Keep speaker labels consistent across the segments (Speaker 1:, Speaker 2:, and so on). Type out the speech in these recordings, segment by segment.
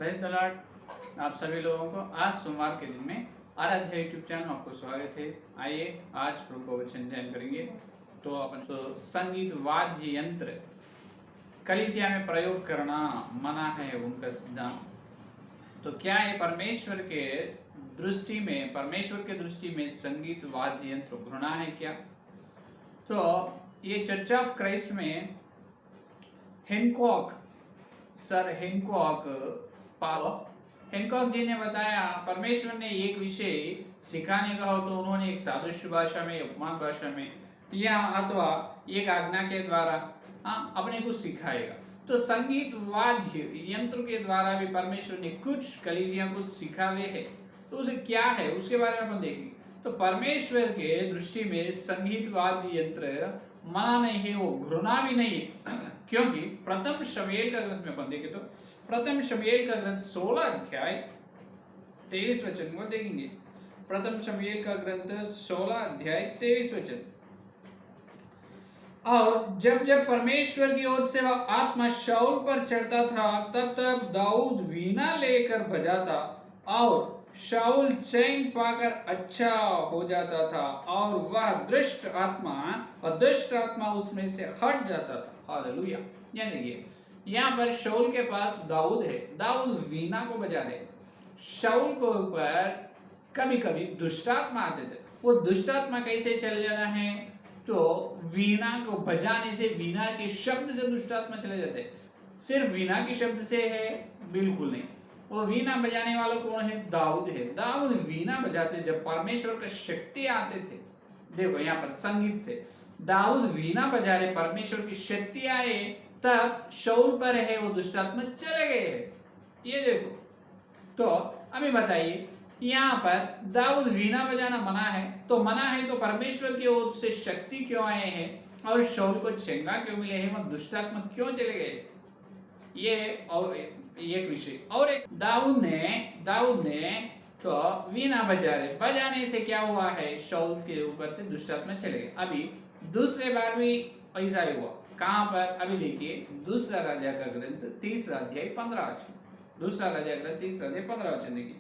Speaker 1: Praise the Lord. आप सभी लोगों को आज सोमवार के दिन में आराध्या यूट्यूब चैनल में आपको स्वागत है। आइए आज प्रभु का वचन ध्यान करेंगे। तो अपन संगीत वाद्य यंत्र कलीसिया में प्रयोग करना मना है, उनका सिद्धांत। तो क्या है परमेश्वर के दृष्टि में संगीत वाद्य यंत्र घृणा है क्या? तो ये चर्च ऑफ क्राइस्ट में सर हैनकॉक जी ने बताया, परमेश्वर ने एक विषय सिखाने का हो तो उन्होंने एक सादृश्य भाषा में, उपमान भाषा में या अथवा एक आज्ञा के द्वारा अपने को सिखाएगा। तो संगीत वाद्य यंत्र के द्वारा भी परमेश्वर ने कुछ कलीसिया को सिखाए है। तो उसे क्या है उसके बारे में अपन देखेंगे। तो परमेश्वर के दृष्टि में संगीत वाद्य यंत्र मना नहीं है, वो घृणा भी नहीं है। क्योंकि प्रथम शमूएल का ग्रंथ में अपन देखें तो प्रथम शमूएल का ग्रंथ 16 अध्याय 23 वचन को देखेंगे। प्रथम शमूएल का ग्रंथ 16 अध्याय 23 वचन। और जब जब परमेश्वर की ओर से वह आत्मा शाऊल पर चढ़ता था, तब तब दाऊद वीणा लेकर बजाता और शाऊल चैन पाकर अच्छा हो जाता था और वह दुष्ट आत्मा उसमें से हट जाता था। हालेलुया। यानी यहाँ पर शाऊल के पास दाऊद है, दाऊद वीणा को बजा रहे। शाऊल को ऊपर कभी कभी दुष्टात्मा आते थे। वो दुष्टात्मा कैसे चले जाना है? तो वीणा को बजाने से, वीणा के शब्द से दुष्टात्मा चले जाते। सिर्फ वीणा के शब्द से है? बिल्कुल नहीं। वो वीणा बजाने वाला कौन है? दाऊद है। दाऊद वीणा बजाते जब परमेश्वर का शक्ति आते थे। देखो यहाँ पर संगीत से दाऊद वीणा बजा रहे, परमेश्वर की शक्ति आए, तब शाऊल पर है वो दुष्टात्मा चले गए। ये देखो। तो अभी बताइए, यहाँ पर दाऊद वीणा बजाना मना है, तो मना है तो परमेश्वर की ओर से शक्ति क्यों आए हैं और शाऊल को चंगा क्यों मिले हैं, वो दुष्टात्मा क्यों चले गए? ये और एक विषय। और एक दाऊद ने तो वीणा बजा रहे, बजाने से क्या हुआ है? शाऊल के ऊपर से दुष्टात्मा चले गए। अभी दूसरे बार भी ऐसा ही हुआ। कहां पर? अभी देखिए, दूसरा राजा का ग्रंथ 30 अध्याय 15 वचन। दूसरा राजा ग्रंथ 30 अध्याय 15 वचन देखिए।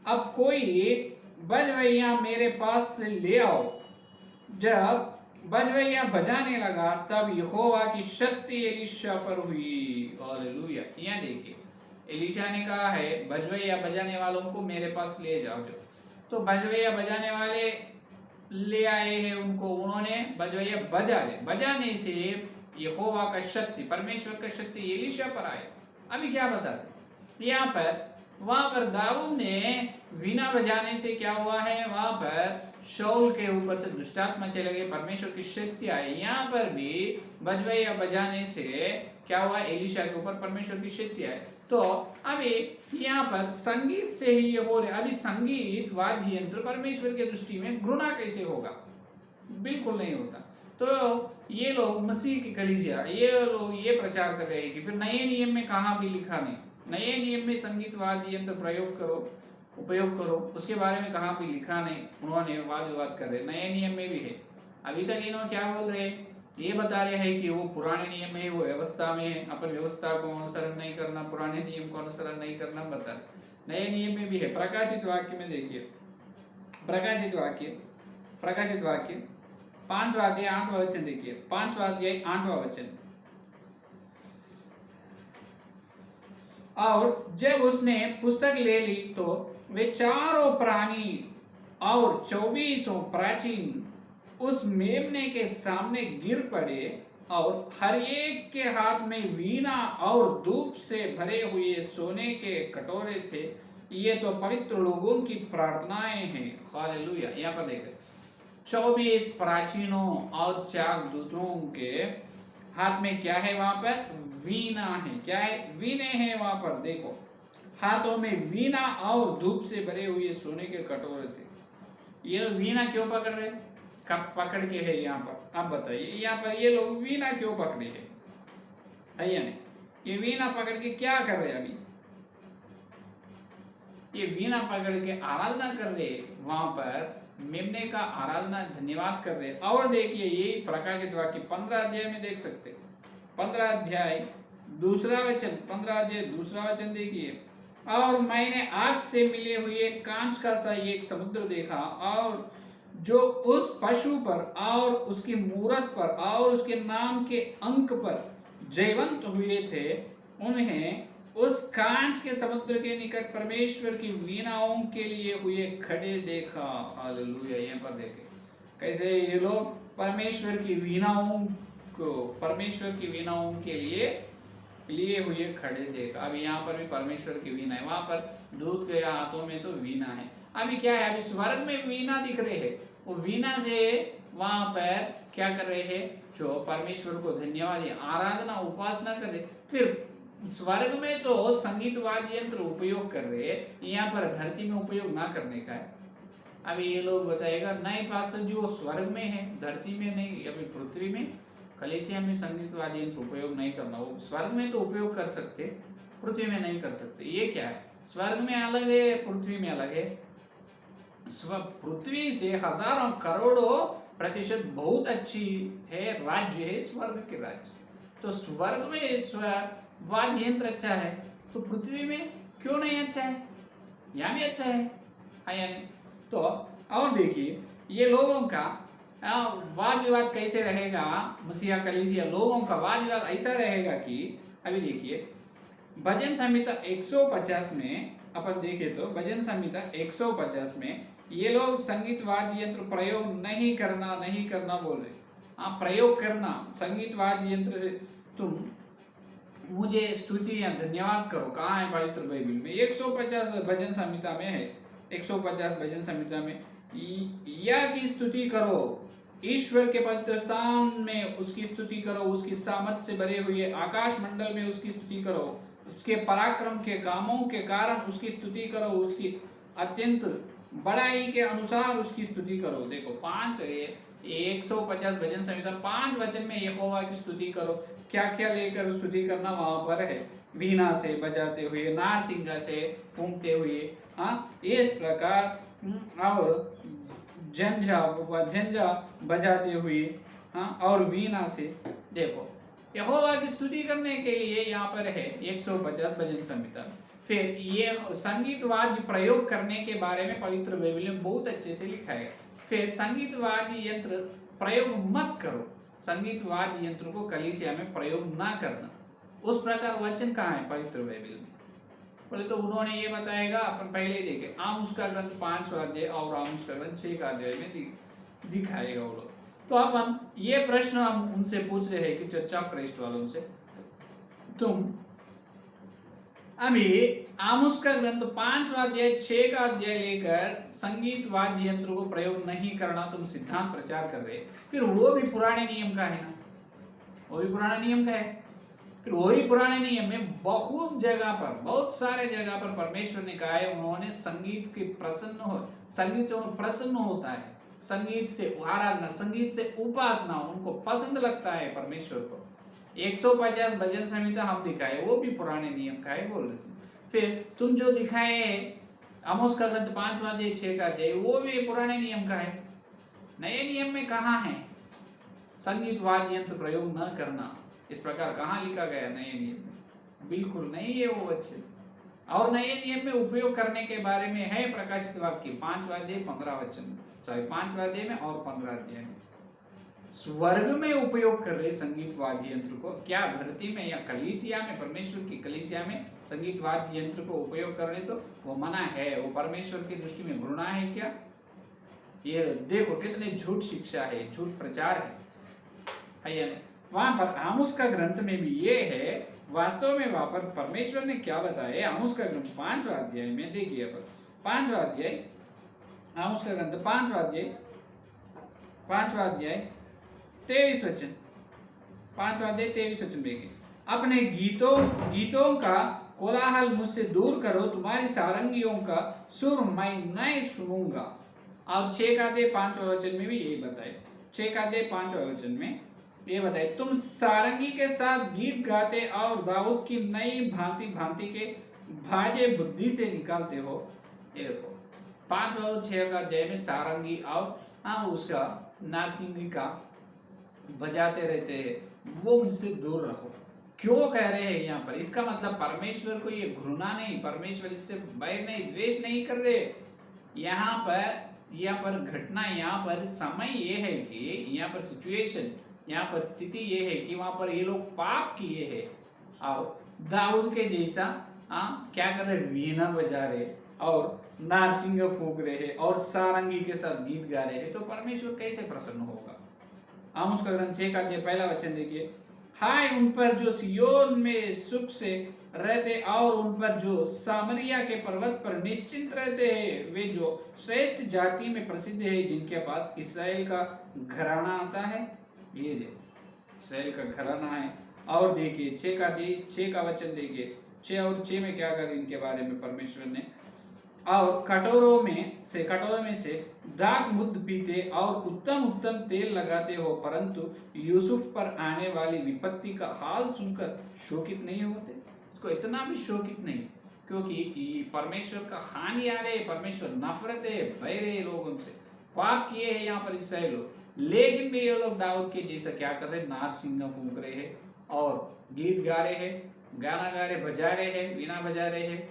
Speaker 1: अब कोई बजवैया मेरे पास से ले आओ। जब बजवैया बजाने लगा तब यहोवा की शक्ति एलीशा पर हुई। हालेलुया। यहाँ देखिए, एलीशा ने कहा है बजवैया बजाने वालों को मेरे पास ले जाओ। तो बजवैया बजाने वाले ले आए हैं उनको, उन्होंने बजवैया बजाने से यहोवा का शक्ति, परमेश्वर का शक्ति एलीशा पर आए। अभी क्या बताते यहाँ पर? वहां पर दाऊद ने वीणा बजाने से क्या हुआ है? वहां पर शाऊल के ऊपर से दुष्टात्मा चले गए, परमेश्वर की शक्ति आई। यहाँ पर भी बजवैया बजाने से क्या हुआ? एलीशा के ऊपर परमेश्वर की शक्ति आई। तो अभी यहाँ पर संगीत से ही ये हो रहा है। अभी संगीत वाद्य यंत्र परमेश्वर के दृष्टि में घृणा कैसे होगा? बिल्कुल नहीं होता। तो ये लोग मसीह की कलीसिया, ये लोग ये प्रचार कर रहे हैं कि फिर नए नियम में कहाँ भी लिखा नहीं, नए नियम में संगीत वाद्य यंत्र उपयोग करो, उसके बारे में कहाँ भी लिखा नहीं। उन्होंने वाद विवाद कर रहे, नए नियम में भी है। अभी तक इन्होंने क्या बोल रहे? ये बता रहे हैं कि वो पुराने नियम में है, वो व्यवस्था में है, अपन व्यवस्था को अनुसरण नहीं करना, पुराने नियम को अनुसरण नहीं करना बता रहे। नए नियम में भी है। प्रकाशित वाक्य में देखिए, प्रकाशित वाक्य 5वां अध्याय 8वां वचन देखिए। 5वां अध्याय 8वां वचन। और जब उसने पुस्तक ले ली तो वे चारों प्राणी और 24 प्राचीन उस मेमने के सामने गिर पड़े और हर एक के हाथ में वीणा और धूप से भरे हुए सोने के कटोरे थे। ये तो पवित्र लोगों की प्रार्थनाएं हैं। हालेलुया। यहाँ पर देखते 24 प्राचीनों और 4 दूतों के हाथ में क्या है? वहां पर वीणा है। क्या है? वीणे हैं वहां पर। देखो, हाथों में वीणा और धूप से भरे हुए सोने के कटोरे थे। ये वीणा क्यों पकड़ रहे? कब पकड़ के है यहाँ पर? अब बताइए, यहाँ पर ये लोग वीणा क्यों पकड़े है या नहीं? ये वीणा पकड़ के क्या कर रहे? अभी ये वीणा पकड़ के आराधना कर रहे, वहां पर मेमने का आराधना, धन्यवाद कर रहे। और देखिए, ये प्रकाशित वाक्य 15 अध्याय में देख सकते। 15 अध्याय दूसरा वचन देखिए। और मैंने आग से मिले हुए कांच का सा एक समुद्र देखा, और जो उस पशु पर और उसकी मूरत पर और उसके नाम के अंक पर जयवंत हुए थे, उन्हें उस कांच के समुद्र के निकट परमेश्वर की वीणाओं के लिए हुए खड़े देखा। हालेलुया। यहाँ पर देखे कैसे ये लोग परमेश्वर की वीणाओं को, परमेश्वर की वीणाओं के लिए हुए खड़े देखा। अभी यहाँ पर भी परमेश्वर की वीणा है, वहां पर दूत के हाथों में तो वीणा है। अभी क्या है, अभी स्वर्ग में वीणा दिख रहे हैं, वो वीणा से वहां पर क्या कर रहे हैं, जो परमेश्वर को धन्यवाद आराधना उपासना कर रहे। फिर स्वर्ग में तो संगीत वाद्य यंत्र उपयोग कर रहे हैं, यहाँ पर धरती में उपयोग ना करने का है। अभी ये लोग बताएगा नहीं पास्टर जी, वो स्वर्ग में है, धरती में नहीं, अभी पृथ्वी में कलीसिया में संगीत वाद्य यंत्र उपयोग नहीं करना। वो स्वर्ग में तो उपयोग कर सकते, पृथ्वी में नहीं कर सकते। ये क्या है, स्वर्ग में अलग है, पृथ्वी में अलग है। पृथ्वी से हजारों करोड़ों प्रतिशत बहुत अच्छी है, राज्य है स्वर्ग के राज्य। तो स्वर्ग में वाद्य यंत्र अच्छा है, तो पृथ्वी में क्यों नहीं अच्छा है, यहाँ भी अच्छा है यानी। तो और देखिए ये लोगों का वाद विवाद कैसे रहेगा, मसीहा कलीसिया लोगों का वाद विवाद ऐसा रहेगा कि अभी देखिए भजन संहिता 150 में अपन देखे तो भजन संहिता 150 में ये लोग संगीत वाद्य यंत्र प्रयोग नहीं करना बोल रहे। हाँ, प्रयोग करना संगीत वाद्य यंत्र से तुम मुझे स्तुति या धन्यवाद करो, कहाँ है पवित्र बाइबल में? 150 भजन संहिता में है, 150 भजन संहिता में या की स्तुति करो, ईश्वर के पवित्र स्थान में उसकी स्तुति करो, उसकी सामर्थ्य से भरे हुए आकाश मंडल में उसकी स्तुति करो, उसके पराक्रम के कामों के कारण उसकी स्तुति करो, उसकी अत्यंत बड़ाई के अनुसार उसकी स्तुति करो। देखो 150 भजन संहिता 5 वचन में यहोवा की स्तुति करो। क्या क्या लेकर स्तुति करना वहां पर है, वीणा से बजाते हुए, नारसिंगा से फूंकते हुए, इस प्रकार और झंझा बजाते हुए, और वीणा से। देखो यहोवा की स्तुति करने के लिए यहाँ पर है 150 भजन संहिता। फिर ये संगीत वाद्य प्रयोग करने के बारे में पवित्र बाइबल में बहुत अच्छे से लिखा है। फिर संगीत वाद्य यंत्र प्रयोग मत करो, संगीत वाद्य यंत्र को कलीसिया में प्रयोग ना करना, उस प्रकार वचन कहाँ है पवित्र बाइबल में? बोले तो उन्होंने ये बताएगा, अपन पहले ही देखे आमोस का ग्रंथ 5 अध्याय और आमोस का ग्रंथ 6 अध्याय में दिखाएगा वो लोग। तो अब हम ये प्रश्न हम उनसे पूछ रहे हैं कि चर्च ऑफ क्राइस्ट वालों से, तुम अभी आमोस का ग्रंथ 5 अध्याय 6 का अध्याय लेकर संगीत वाद्य यंत्र को प्रयोग नहीं करना तुम सिद्धांत प्रचार कर रहे, फिर वो भी पुराने नियम का है ना, वो भी पुराने नियम का है। फिर वही पुराने नियम में बहुत जगह पर, बहुत सारे जगह पर परमेश्वर ने कहा है, उन्होंने संगीत के संगीत से प्रसन्न होता है, संगीत से आराधना, संगीत से उपासना उनको पसंद लगता है परमेश्वर को। 150 भजन संहिता हम दिखाए वो भी पुराने नियम का है बोल रहे थे। फिर तुम जो दिखाए आमोस का ग्रंथ 5 अध्याय 6 का अध्याय, वो भी पुराने नियम का है। नए नियम में कहाँ है संगीत वाद्य यंत्र प्रयोग न करना, इस प्रकार कहाँ लिखा गया नए नियम में? बिल्कुल नहीं है वो बच्चे। और नए नियम में उपयोग करने के बारे में है प्रकाशित वाक्य 5 अध्याय 15 वचन, सॉरी 5 अध्याय में और 15 अध्याय में। स्वर्ग में उपयोग कर रहे संगीत वाद्य यंत्र को, क्या धरती में या कलीसिया में, परमेश्वर की कलीसिया में संगीत वाद्य यंत्र को उपयोग कर रहे, तो वो मना है, वो परमेश्वर की दृष्टि में घृणा है क्या? ये देखो कितने झूठ शिक्षा है, झूठ प्रचार है। वहां पर आमोस का ग्रंथ में भी ये है, वास्तव में वहां पर परमेश्वर ने क्या बताया आमोस का ग्रंथ 5 अध्याय में देखिए, 5 अध्याय आमोस का ग्रंथ 5 अध्याय 23 वचन, 5 अध्याय 23 वचन देखिए, अपने गीतों का कोलाहल मुझसे दूर करो, तुम्हारी सारंगियों का सुर मैं नहीं सुनूंगा। अब 6 का अध्याय 5 वचन में भी यही बताए, 6 का अध्याय 5 वचन में ये बताए, तुम सारंगी के साथ गीत गाते और दाऊद की नई भांति भांति के भाजे बुद्धि से निकालते हो। ये देखो 5 और 6 का अध्याय में सारंगी और उसका नारसिंगी का बजाते रहते हैं, वो मुझसे दूर रखो। क्यों कह रहे हैं यहाँ पर? इसका मतलब परमेश्वर को ये घृणा नहीं, परमेश्वर इससे बैर नहीं, द्वेष नहीं कर रहे। यहाँ पर घटना, यहाँ पर समय ये है कि यहाँ पर सिचुएशन, यहाँ पर स्थिति ये है कि वहां पर ये लोग पाप किए हैं और दाऊद के जैसा क्या कर रहे, वीणा बजा रहे और नारसिंग फूंक रहे हैं और सारंगी के साथ गीत गा रहे हैं, तो परमेश्वर कैसे प्रसन्न होगा? आमोस का ग्रंथ 6 का अध्याय पहला वचन देखिए, हाय उन पर जो सियोन में सुख से रहते और उन पर जो सामरिया के पर्वत पर निश्चिंत रहते हैं, वे जो श्रेष्ठ जाति में प्रसिद्ध है, जिनके पास इसराइल का घराना आता है। ये देखो इसराइल का घराना है। और देखिए 6 का वचन देखिए, 6 और 6 में क्या कर इनके बारे में परमेश्वर ने, और कटोरों में से दाग मुद्द पीते और उत्तम उत्तम तेल लगाते हो, परंतु यूसुफ पर आने वाली विपत्ति का हाल सुनकर शोकित नहीं होते। इसको इतना भी शोकित नहीं, क्योंकि परमेश्वर का हानि आ रहे, परमेश्वर नफरत है, भय रहे लोगों से, पाप किए हैं यहाँ पर इसराइल लोग, लेकिन भी ये लोग दाऊद के जैसा क्या कर रहे, नार सिंह फूंक रहे हैं और गीत गा रहे हैं, गाना गा रहे, बजा रहे हैं, वीणा बजा रहे हैं।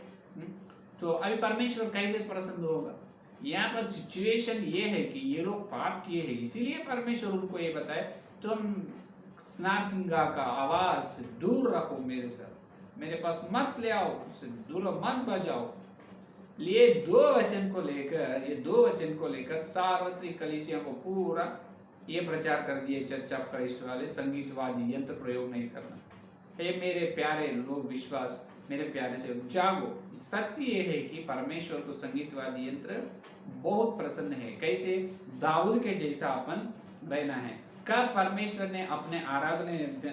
Speaker 1: तो अभी परमेश्वर कैसे प्रसन्न होगा? यहाँ पर सिचुएशन ये है कि ये लोग पाप किए हैं, इसीलिए परमेश्वर उनको ये बताए, तुम नारसिंगा का आवाज से दूर रखो, मेरे साथ मेरे पास मत ले आओ, उससे दूर मत बजाओ। ये दो वचन को लेकर सार्वत्रिक कलीसिया को पूरा ये प्रचार कर दिए, चर्च ऑफ क्राइस्ट वाले, संगीतवादी यंत्र प्रयोग नहीं करना। हे मेरे प्यारे लोग विश्वास, मेरे प्यारे से जागो। सत्य ये है कि परमेश्वर को संगीतवादी यंत्र बहुत प्रसन्न है। कैसे? दाऊद के जैसा अपन रहना है। कब परमेश्वर ने अपने आराधना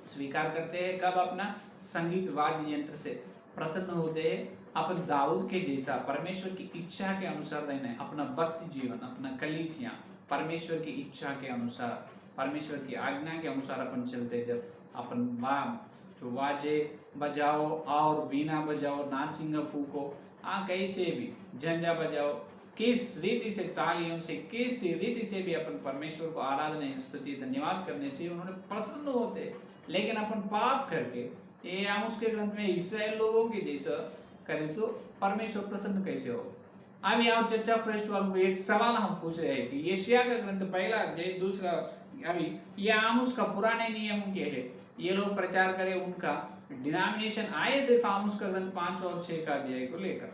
Speaker 1: स्वीकार करते हैं? कब अपना संगीतवादी यंत्र से प्रसन्न होते हैं? अपन दाऊद के जैसा परमेश्वर की इच्छा के अनुसार रहना है। अपना भक्ति जीवन, अपना कलीसिया परमेश्वर की इच्छा के अनुसार, परमेश्वर की आज्ञा के अनुसार अपन चलते, जब अपन जो वाजे बजाओ और वीणा बजाओ, नारसिंग फूको, कैसे भी झंझा बजाओ, किस रीति से, तालियों से, किस रीति से भी अपन परमेश्वर को आराधना, स्तुति, धन्यवाद करने से उन्होंने प्रसन्न होते। लेकिन अपन पाप करके, ये आमोस के ग्रंथ में इस्राएल लोगों के जैसा करें तो परमेश्वर प्रसन्न कैसे होगा? अब यहाँ चर्चा प्रेस्ट वालों को एक सवाल हम पूछ रहे हैं कि यशायाह का ग्रंथ पहला अध्याय दूसरा, अभी ये आमोस का पुराने नियम के है, ये लोग प्रचार करें, उनका डिनोमिनेशन आए सिर्फ आमोस का ग्रंथ 5 और 6 का अध्याय को लेकर,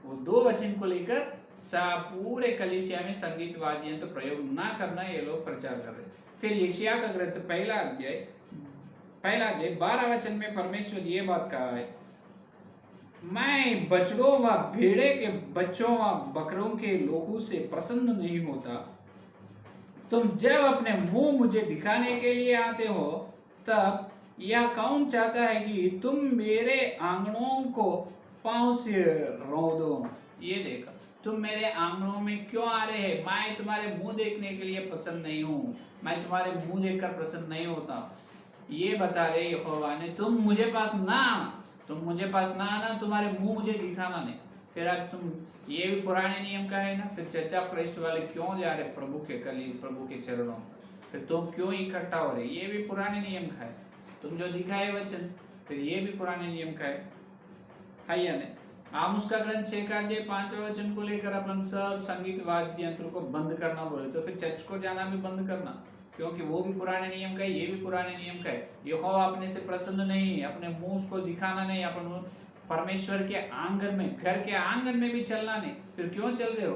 Speaker 1: वो 2 वचन को लेकर पूरे कलीसिया में संगीत वाद्य यंत्र प्रयोग ना करना ये लोग प्रचार कर रहे। फिर यशायाह का ग्रंथ पहला अध्याय 12 वचन में परमेश्वर ये बात कहा है, मैं बछड़ों व भेड़े के बच्चों व बकरों के लोहू से प्रसन्न नहीं होता। तुम जब अपने मुंह मुझे दिखाने के लिए आते हो, तब यह कौन चाहता है कि तुम मेरे आंगनों को पांव से रौंदो? ये देखा, तुम मेरे आंगनों में क्यों आ रहे हैं? मैं तुम्हारे मुंह देखने के लिए पसंद नहीं हूँ, मैं तुम्हारे मुंह देखकर प्रसन्न नहीं होता। ये बता रहे यहोवा ने, तुम मुझे पास ना आना, तुम्हारे मुंह मुझे दिखाना नहीं। फिर अब तुम, ये भी पुराने नियम का है ना, फिर चर्चा प्रेस्ट वाले क्यों जा रहे प्रभु के चरणों पर? फिर तुम क्यों इकट्ठा हो रहे? ये भी पुराने नियम का है। तुम जो दिखाए वचन, फिर ये भी पुराने नियम का है या नहीं? आमोस का ग्रंथ 6 का अध्याय 5वें वचन को लेकर अपन सब संगीत वाद्य यंत्र को बंद करना बोले, तो फिर चर्च को जाना भी बंद करना, क्योंकि वो भी पुराने नियम का है, ये भी पुराने नियम का है। यहोवा अपने से प्रसन्न नहीं, अपने मुंह को दिखाना नहीं, अपन परमेश्वर के आंगन में, घर के आंगन में भी चलना नहीं। फिर क्यों चल रहे हो?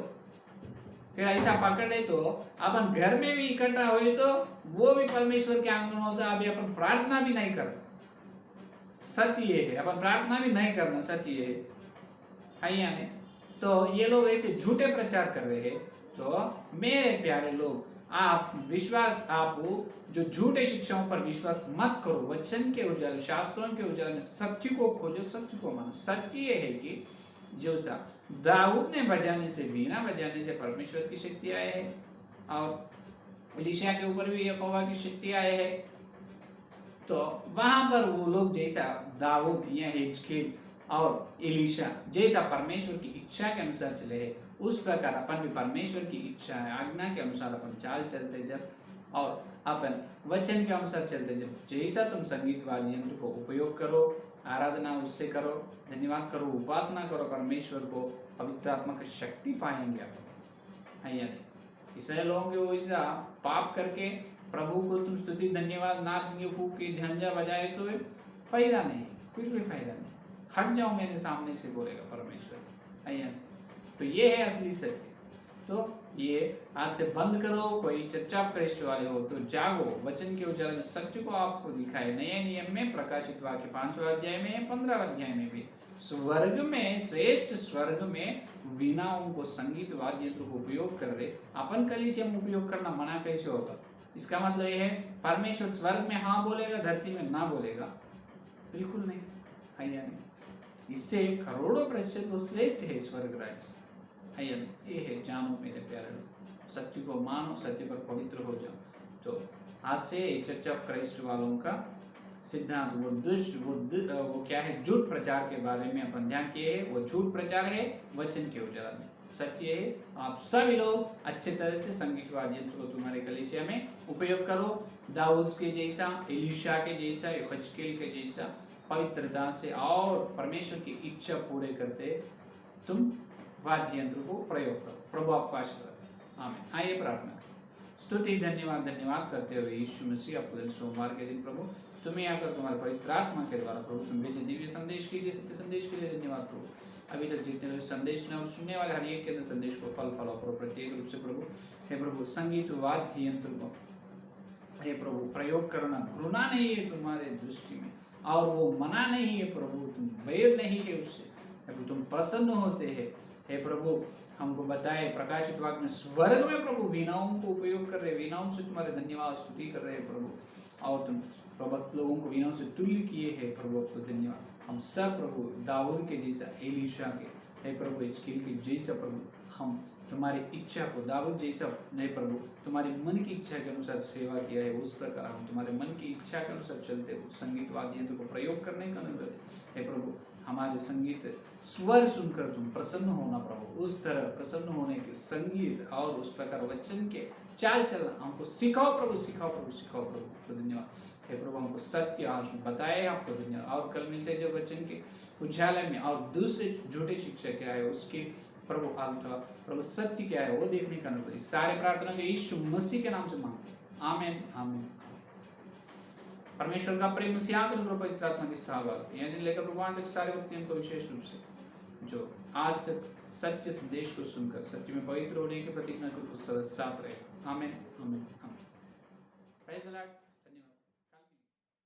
Speaker 1: फिर ऐसा पकड़े तो अपन घर में भी इकट्ठा हुए तो वो भी परमेश्वर के आंगन होता, अभी अपन प्रार्थना भी नहीं करना। सत्य ये है, अपन प्रार्थना भी नहीं करना, सत्य ये है या नहीं? तो ये लोग ऐसे झूठे प्रचार कर रहे हैं। तो मेरे प्यारे लोग, आप जो झूठे शिक्षाओं पर विश्वास मत करो, वचन के उजाले, शास्त्रों के उजाले में सत्य को खोजो, सत्य को मानो। सत्य ये है कि जो सा दाऊद ने बजाने से, वीणा बजाने से परमेश्वर की शक्ति आए है, और एलीशा के ऊपर भी यहोवा की शक्ति आए है। तो वहां पर वो लोग जैसा दाऊद या हिजकिय्याह और एलीशा जैसा परमेश्वर की इच्छा के अनुसार चले हैं, उस प्रकार अपन भी परमेश्वर की इच्छा है, आज्ञा के अनुसार अपन चाल चलते, जब और अपन वचन के अनुसार चलते। जब जैसा तुम संगीत वाद्य यंत्र को उपयोग करो, आराधना उससे करो, धन्यवाद करो, उपासना करो परमेश्वर को, पवित्र आत्मा की शक्ति पाएंगे आप, है या नहीं? इसलिए लोगों के वैसा पाप करके प्रभु को तुम स्तुति धन्यवाद नाच फूक के झंझा बजाए तो फायदा नहीं, कुछ भी फायदा नहीं। हट जाओ मेरे सामने से बोलेगा परमेश्वर, है या नहीं? तो ये है असली सत्य। तो ये आज से बंद करो। कोई चर्चा प्रेष्ठ वाले हो तो जागो, वचन के उजाले में सत्य को आपको दिखाए। नए नियम में प्रकाशित वाक्य 5वें अध्याय में 15वें अध्याय में भी स्वर्ग में, श्रेष्ठ स्वर्ग में वीणाओं को, संगीत वाद्य यंत्र को उपयोग कर रहे, अपन कलीसिया में उपयोग करना मना कैसे होगा? इसका मतलब यह है परमेश्वर स्वर्ग में हाँ बोलेगा, धरती में ना बोलेगा? बिल्कुल नहीं, है या नहीं? इससे करोड़ों प्रतिशत वो श्रेष्ठ है स्वर्ग राज्य, है या नहीं? ये है, जानो मेरे प्यारे लोग, सत्य को मानो, सत्य पर पवित्र हो जाओ। तो आज से चर्च ऑफ क्राइस्ट वालों का सिद्धांत, वो क्या है, झूठ प्रचार के बारे में अपन ध्यान किए है। वो झूठ प्रचार है वचन के उजाला में। सत्य है आप सभी लोग अच्छे तरह से संगीत वाद्य यंत्र को तुम्हारे कलीसिया में उपयोग करो, दाऊद के जैसा, एलीशा के जैसा, यहोशकेल के जैसा पवित्रता से और परमेश्वर की इच्छा पूरे करते तुम वाद्य यंत्र को प्रयोग करो। प्रभु आपको आशीर्वाद। आमीन। आइए प्रार्थना। स्तुति धन्यवाद धन्यवाद करते हुए यीशु मसीह, आपको दिन सोमवार के दिन प्रभु तुम्हें आकर तुम्हारे पवित्र आत्मा के द्वारा प्रभु तुम भेजे दिव्य संदेश के लिए, सत्य संदेश के लिए धन्यवाद प्रभु। अभी तक जितने लोग संदेश सुने और सुनने वाले हर एक के अंदर संदेश को फल फल और प्रत्येक रूप से प्रभु, हे प्रभु संगीत वाद्य यंत्र को हे प्रभु प्रयोग करना घृणा नहीं है तुम्हारे दृष्टि में, और वो मना नहीं है प्रभु, तुम बैर नहीं है उससे, प्रभु तुम प्रसन्न होते हैं। हे प्रभु हमको बताए प्रकाशित वाक्य में स्वर्ग में प्रभु वीणाओं को उपयोग कर रहे, वीणाओं से तुम्हारे धन्यवाद स्तुति कर रहे हैं प्रभु, और तुम प्रभक्त लोगों को वीणाओं से तुल्य किए हैं प्रभु, आपको धन्यवाद। हम सब प्रभु दाऊद के जैसा, एलीशा के, हे प्रभु हिजकिय्याह के जैसा प्रभु, हम तुम्हारी इच्छा को दाऊद जैसा नहीं प्रभु, तुम्हारी मन की इच्छा के अनुसार सेवा किया है, उस प्रकार हम तुम्हारे मन की इच्छा के अनुसार चलते हो। संगीत वाद्य यंत्र को प्रयोग करने का अनुरोध है प्रभु, हमारे संगीत स्वर सुनकर तुम प्रसन्न होना प्रभु, उस तरह प्रसन्न होने के संगीत और उस प्रकार वचन के चाल चलना हमको सिखाओ प्रभु, सिखाओ प्रभु, सिखाओ प्रभु, तो धन्यवाद। हे प्रभु हमको सत्य आज बताए, आपको धन्यवाद। और कल मिलते हैं जब वचन के उजाले में, और दूसरे झूठे शिक्षा क्या है उसके प्रभु प्रभु सत्य क्या है वो देखने का अनुरोध। इस सारे प्रार्थना के यीशु मसीह के नाम से मांगते हैं, आमीन आमीन। परमेश्वर का प्रेम मसीह पवित्र आत्मा की सहभागिता यानी लेकर भगवान तक सारे भक्तों को विशेष रूप से जो आज तक सच्चे संदेश को सुनकर सत्य में पवित्र होने की प्रतिज्ञा को साथ रहे, आमीन आमीन आमीन। Praise the Lord.